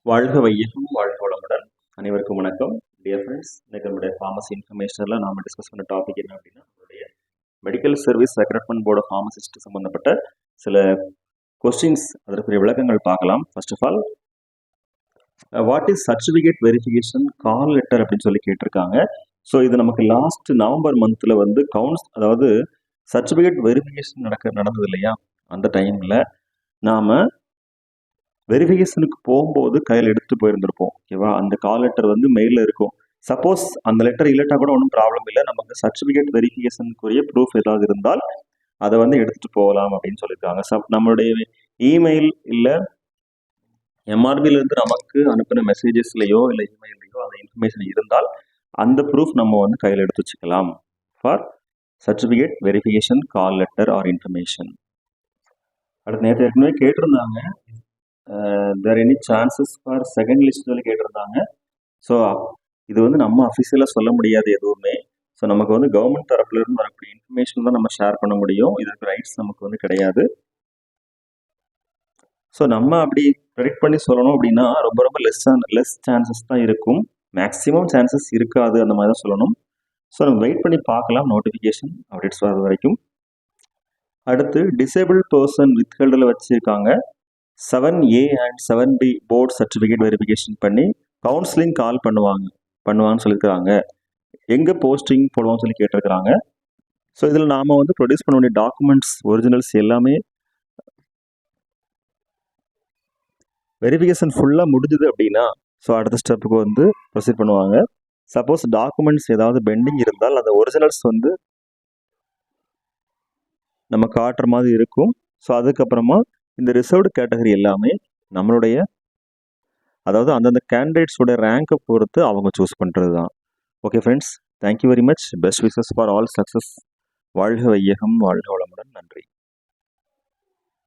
வாழ்க வையகம், வாழ்க வளமுடன். அனைவருக்கும் வணக்கம். டியர் ஃப்ரெண்ட்ஸ், இன்னைக்கு நம்மளுடைய ஃபார்மசி இன்ஃபர்மேஷனில் நாம் டிஸ்கஸ் பண்ண டாபிக் என்ன அப்படின்னா, நம்மளுடைய medical service recruitment board pharmacist சம்பந்தப்பட்ட சில கொஸ்டின்ஸ், அதற்குரிய விளக்கங்கள் பார்க்கலாம். First of all, what is certificate verification call letter அப்படின்னு சொல்லி கேட்டிருக்காங்க. ஸோ இது நமக்கு லாஸ்ட் நவம்பர் மந்த்தில் வந்து அதாவது சர்டிஃபிகேட் வெரிஃபிகேஷன் நடந்தது இல்லையா, அந்த டைமில் நாம் வெரிஃபிகேஷனுக்கு போகும்போது கையில் எடுத்துகிட்டு போயிருந்திருப்போம். ஓகேவா, அந்த கால் லெட்டர் வந்து மெயிலில் இருக்கும். சப்போஸ் அந்த லெட்டர் இல்லட்டா கூட ஒன்றும் ப்ராப்ளம் இல்லை. நமக்கு சர்டிஃபிகேட் வெரிஃபிகேஷனுக்குரிய ப்ரூஃப் ஏதாவது இருந்தால் அதை வந்து எடுத்துகிட்டு போகலாம் அப்படின்னு சொல்லியிருக்காங்க. நம்மளுடைய இமெயில் இல்லை எம்ஆர்பியிலேருந்து நமக்கு அனுப்பின மெசேஜஸ்லையோ இல்லை இமெயிலையோ அந்த இன்ஃபர்மேஷன் இருந்தால் அந்த ப்ரூஃப் நம்ம வந்து கையில் எடுத்து வச்சுக்கலாம் for certificate verification call letter or information. அடுத்து நேற்று ஏற்கனவே கேட்டிருந்தாங்க, there any chances for second list சொல்லி கேட்டிருந்தாங்க. ஸோ இது வந்து நம்ம அஃபிஷியலாக சொல்ல முடியாது எதுவுமே. ஸோ நமக்கு வந்து கவர்மெண்ட் தரப்புலேருந்து வரக்கூடிய இன்ஃபர்மேஷன் தான் நம்ம ஷேர் பண்ண முடியும். இதற்கு ரைட்ஸ் நமக்கு வந்து கிடையாது. ஸோ நம்ம அப்படி ப்ரெடிக்ட் பண்ணி சொல்லணும் அப்படின்னா ரொம்ப ரொம்ப லெஸ் சான்சஸ் தான் இருக்கும். மேக்ஸிமம் சான்சஸ் இருக்காது, அந்த மாதிரி தான் சொல்லணும். ஸோ நம்ம வெயிட் பண்ணி பார்க்கலாம் நோட்டிஃபிகேஷன் அப்டேட்ஸ் வர்றது வரைக்கும். அடுத்து டிசேபிள் பர்சன் வித்ஹெல்டில் வச்சுருக்காங்க. 7A and 7B board certificate verification பண்ணி கவுன்சிலிங் கால் பண்ணுவாங்கன்னு சொல்லியிருக்கிறாங்க. எங்கே போஸ்டிங் போடுவான்னு சொல்லி கேட்டிருக்கிறாங்க. ஸோ இதில் நாம் வந்து ப்ரொடியூஸ் பண்ண வேண்டிய டாக்குமெண்ட்ஸ் ஒரிஜினல்ஸ் எல்லாமே வெரிஃபிகேஷன் ஃபுல்லாக முடிஞ்சுது அப்படின்னா ஸோ அடுத்த ஸ்டெப்புக்கு வந்து ப்ரொசீட் பண்ணுவாங்க. சப்போஸ் டாக்குமெண்ட்ஸ் ஏதாவது பெண்டிங் இருந்தால் அந்த ஒரிஜினல்ஸ் வந்து நம்ம காட்டுற மாதிரி இருக்கும். ஸோ அதுக்கப்புறமா இந்த ரிசர்வ்டு கேட்டகரி எல்லாமே நம்மளுடைய அதாவது அந்தந்த கேண்டிடேட்ஸோட ரேங்கை பொறுத்து அவங்க சூஸ் பண்ணுறது தான். Okay friends, thank you very much. Best wishes for all success. வாழ்க வையகம், வாழ்க வளமுடன். நன்றி.